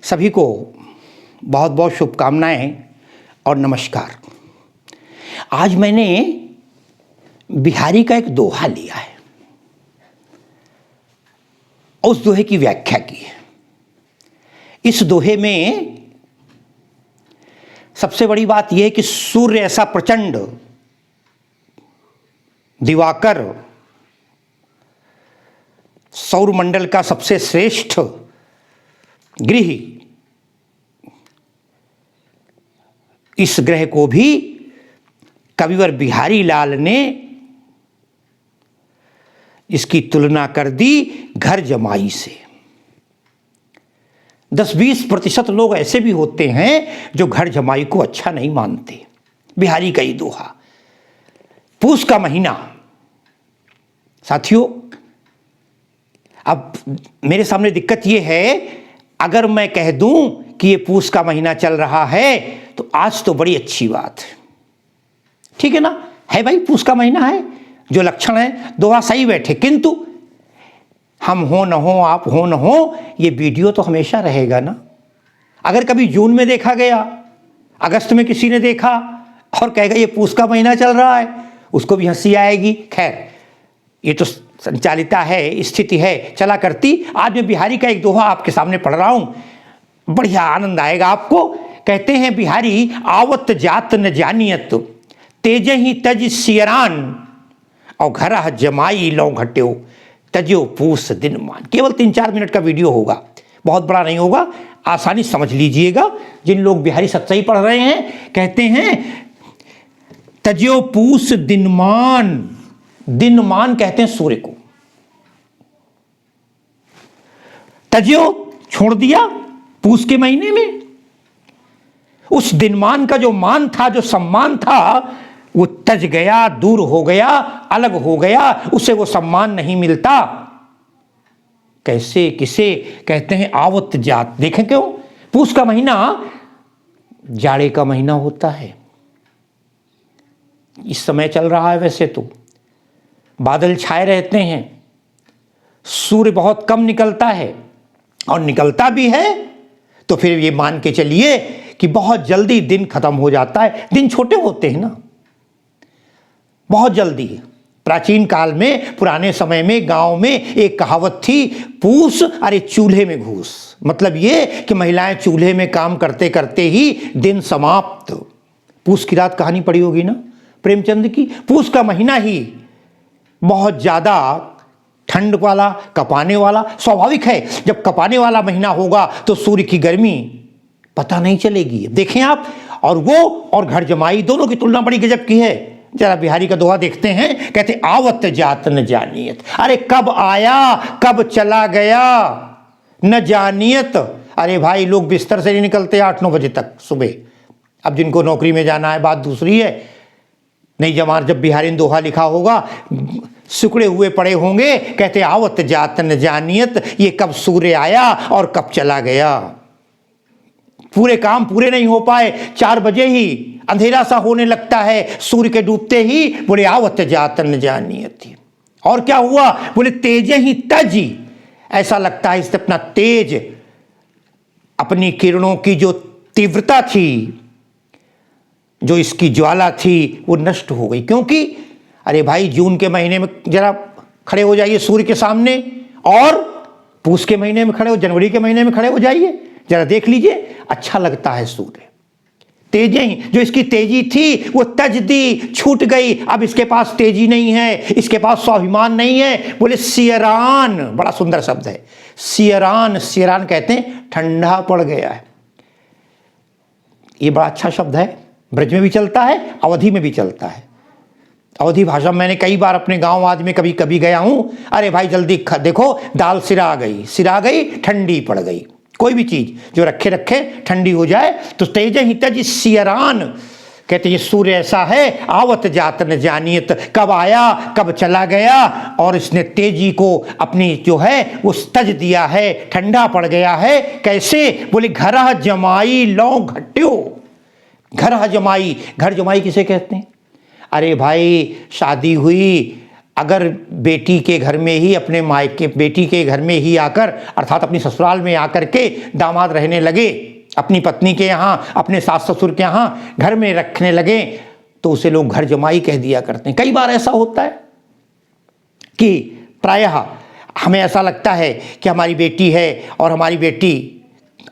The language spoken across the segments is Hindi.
सभी को बहुत बहुत शुभकामनाएं और नमस्कार। आज मैंने बिहारी का एक दोहा लिया है और उस दोहे की व्याख्या की है। इस दोहे में सबसे बड़ी बात यह है कि सूर्य ऐसा प्रचंड दिवाकर, सौरमंडल का सबसे श्रेष्ठ गृह, इस ग्रह को भी कविवर बिहारी लाल ने इसकी तुलना कर दी घर जमाई से। 10-20% लोग ऐसे भी होते हैं जो घर जमाई को अच्छा नहीं मानते। बिहारी का ही दोहा। पूस का महीना, साथियों, अब मेरे सामने दिक्कत यह है, अगर मैं कह दूं कि ये पूस का महीना चल रहा है तो आज तो बड़ी अच्छी बात है, ठीक है ना, है भाई, पूस का महीना है, जो लक्षण है दोहा सही बैठे। किंतु हम हो न हो, आप हो न हो, ये वीडियो तो हमेशा रहेगा ना। अगर कभी जून में देखा गया, अगस्त में किसी ने देखा और कहेगा ये पूस का महीना चल रहा है, उसको भी हंसी आएगी। खैर, ये तो संचालिता है, स्थिति है, चला करती। आज मैं बिहारी का एक दोहा आपके सामने पढ़ रहा हूं, बढ़िया आनंद आएगा आपको। कहते हैं बिहारी, आवत जात न जानियत, तेज ही तज सियरान, और घर जमाई लौ घट्यो, तजो पूस दिन मान। केवल 3-4 मिनट का वीडियो होगा, बहुत बड़ा नहीं होगा, आसानी समझ लीजिएगा जिन लोग बिहारी सच्चाई पढ़ रहे हैं। कहते हैं तजो पूस दिनमान, दिनमान कहते हैं सूर्य को। तजो छोड़ दिया पूस के महीने में, उस दिनमान का जो मान था, जो सम्मान था, वो तज गया, दूर हो गया, अलग हो गया, उसे वो सम्मान नहीं मिलता। कैसे, किसे? कहते हैं आवत जात। देखें क्यों? पूस का महीना जाड़े का महीना होता है, इस समय चल रहा है। वैसे तो बादल छाए रहते हैं, सूर्य बहुत कम निकलता है, और निकलता भी है तो फिर ये मान के चलिए कि बहुत जल्दी दिन खत्म हो जाता है। दिन छोटे होते हैं ना, बहुत जल्दी। प्राचीन काल में, पुराने समय में गांव में एक कहावत थी, पूस अरे चूल्हे में घूस। मतलब ये कि महिलाएं चूल्हे में काम करते करते ही दिन समाप्त। पूस की रात कहानी पढ़ी होगी ना प्रेमचंद की। पूस का महीना ही बहुत ज्यादा ठंड वाला, कपाने वाला। स्वाभाविक है, जब कपाने वाला महीना होगा तो सूर्य की गर्मी पता नहीं चलेगी। देखें आप, और वो और घर जमाई दोनों की तुलना बड़ी गजब की है। जरा बिहारी का दोहा देखते हैं। कहते आवत जात न जानियत, अरे कब आया कब चला गया न जानियत। अरे भाई, लोग बिस्तर से नहीं निकलते 8-9 बजे तक सुबह। अब जिनको नौकरी में जाना है बात दूसरी है। नहीं जमार, जब बिहारी ने दोहा लिखा होगा, सिकुड़े हुए पड़े होंगे। कहते आवत जात न जानियत, ये कब सूर्य आया और कब चला गया। पूरे काम पूरे नहीं हो पाए, 4 बजे ही अंधेरा सा होने लगता है, सूर्य के डूबते ही बोले आवत जात न जानियत। और क्या हुआ? बोले तेज ही तजी, ऐसा लगता है इससे अपना तेज, अपनी किरणों की जो तीव्रता थी, जो इसकी ज्वाला थी, वो नष्ट हो गई। क्योंकि अरे भाई, जून के महीने में जरा खड़े हो जाइए सूर्य के सामने, और पूस के महीने में खड़े हो, जनवरी के महीने में खड़े हो जाइए, जरा देख लीजिए, अच्छा लगता है सूर्य। तेजी, जो इसकी तेजी थी वो तज दी, छूट गई। अब इसके पास तेजी नहीं है, इसके पास स्वाभिमान नहीं है। बोले सियरान, बड़ा सुंदर शब्द है सियरान। सियरान कहते हैं ठंडा पड़ गया है। ये बड़ा अच्छा शब्द है, ब्रज में भी चलता है, अवधि में भी चलता है। अवधि भाषा में मैंने कई बार अपने गांव आदि में कभी कभी गया हूं। अरे भाई जल्दी देखो, दाल सिरा गई, ठंडी पड़ गई। कोई भी चीज जो रखे रखे ठंडी हो जाए तो तेज ही तज सियरान। कहते ये सूर्य ऐसा है, आवत जात न जानियत, कब आया कब चला गया, और इसने तेजी को अपनी जो है वो तज दिया है, ठंडा पड़ गया है। कैसे? बोले घर जमाई लौ घट्यो। घर जमाई, घर जमाई किसे कहते हैं? अरे भाई, शादी हुई, अगर बेटी के घर में ही अपने मायके बेटी के घर में ही आकर अर्थात अपनी ससुराल में आकर के दामाद रहने लगे, अपनी पत्नी के यहाँ, अपने सास ससुर के यहाँ घर में रखने लगे, तो उसे लोग घर जमाई कह दिया करते हैं। कई बार ऐसा होता है कि प्रायः हमें ऐसा लगता है कि हमारी बेटी है और हमारी बेटी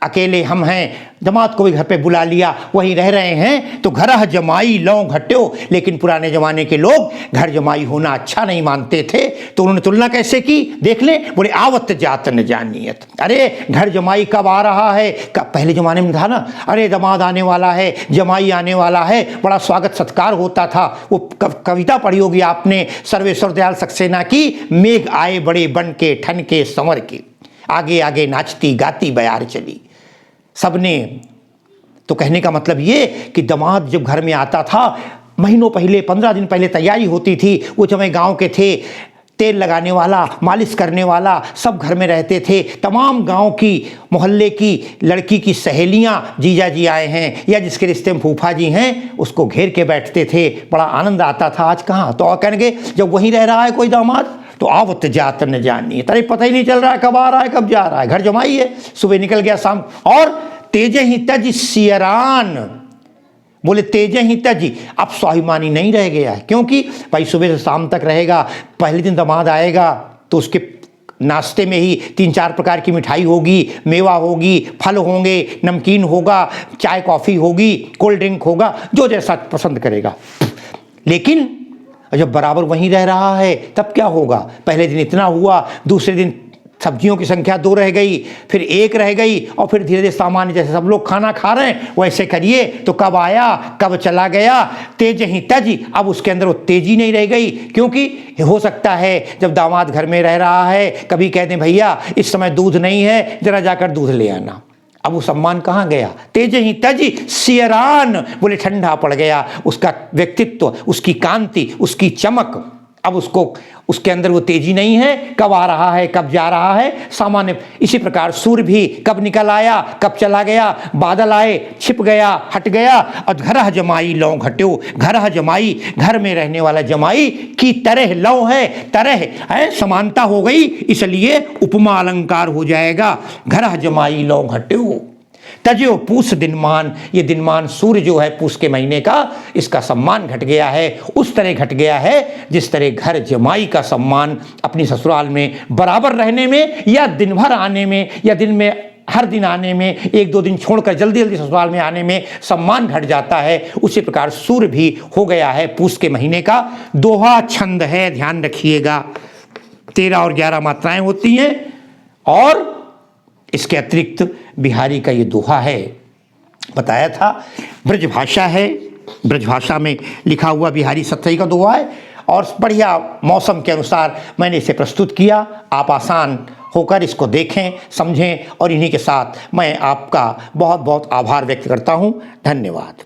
अकेले हम हैं, दामाद को भी घर पे बुला लिया, वहीं रह रहे हैं, तो घर जमाई लौं घट्यो। लेकिन पुराने ज़माने के लोग घर जमाई होना अच्छा नहीं मानते थे, तो उन्होंने तुलना कैसे की, देख ले, बोले आवत जात न जानियत। अरे घर जमाई कब आ रहा है, कब, पहले ज़माने में था ना, अरे दामाद आने वाला है, जमाई आने वाला है, बड़ा स्वागत सत्कार होता था। वो कविता पढ़ी होगी आपने सर्वेश्वर दयाल सक्सेना की, मेघ आए बड़े बन के ठन के संवर के, आगे आगे नाचती गाती बयार चली। सबने तो कहने का मतलब ये कि दामाद जब घर में आता था, महीनों पहले 15 दिन पहले तैयारी होती थी। वो जब गांव के थे, तेल लगाने वाला, मालिश करने वाला सब घर में रहते थे। तमाम गांव की, मोहल्ले की लड़की की सहेलियां, जीजा जी आए हैं या जिसके रिश्ते में फूफा जी हैं, उसको घेर के बैठते थे, बड़ा आनंद आता था। आज कहाँ, तो और कहेंगे जब वहीं रह रहा है कोई दामाद, तो आवत जात न जानी, तारे पता ही नहीं चल रहा है कब आ रहा है कब जा रहा है, घर जमाई है, सुबह निकल गया शाम। और तेजे ही तज सियरान, बोले तेजे ही तज, अब स्वाभिमानी नहीं रह गया है, क्योंकि भाई सुबह से शाम तक रहेगा, पहले दिन दामाद आएगा तो उसके नाश्ते में ही 3-4 प्रकार की मिठाई होगी, मेवा होगी, फल होंगे, नमकीन होगा, चाय कॉफ़ी होगी, कोल्ड ड्रिंक होगा, जो जैसा पसंद करेगा। लेकिन जब बराबर वहीं रह रहा है तब क्या होगा, पहले दिन इतना हुआ, दूसरे दिन सब्जियों की संख्या 2 रह गई, फिर 1 रह गई, और फिर धीरे धीरे सामान्य जैसे सब लोग खाना खा रहे हैं वैसे करिए, तो कब आया कब चला गया, तेज ही तज, अब उसके अंदर वो तेजी नहीं रह गई। क्योंकि हो सकता है जब दामाद घर में रह रहा है, कभी कह दें भैया इस समय दूध नहीं है, जरा जाकर दूध ले आना, अब वो सम्मान कहाँ गया, तेज ही तज सियरान, बोले ठंडा पड़ गया उसका व्यक्तित्व, उसकी कांति, उसकी चमक, अब उसके अंदर वो तेजी नहीं है, कब आ रहा है कब जा रहा है, सामान्य। इसी प्रकार सूर्य भी कब निकल आया कब चला गया, बादल आए छिप गया हट गया, और घर जमाई लौ घट्यो, घर जमाई घर में रहने वाला जमाई की तरह लौ है, तरह है, समानता हो गई, इसलिए उपमा अलंकार हो जाएगा, घर जमाई लौ घट्यो। तजो पूस दिनमान, ये दिनमान सूर्य जो है पूस के महीने का, इसका सम्मान घट गया है, उस तरह घट गया है जिस तरह घर जमाई का सम्मान अपनी ससुराल में बराबर रहने में, या दिन भर आने में, या दिन में हर दिन आने में, 1-2 दिन छोड़कर जल्दी जल्दी ससुराल में आने में सम्मान घट जाता है। उसी प्रकार सूर्य भी हो गया है पूस के महीने का। दोहा छंद है, ध्यान रखिएगा, 13 और 11 मात्राएं होती हैं, और इसके अतिरिक्त बिहारी का ये दोहा है, बताया था ब्रजभाषा है, ब्रजभाषा में लिखा हुआ बिहारी सत्सई का दोहा है, और बढ़िया मौसम के अनुसार मैंने इसे प्रस्तुत किया। आप आसान होकर इसको देखें, समझें, और इन्हीं के साथ मैं आपका बहुत बहुत आभार व्यक्त करता हूँ। धन्यवाद।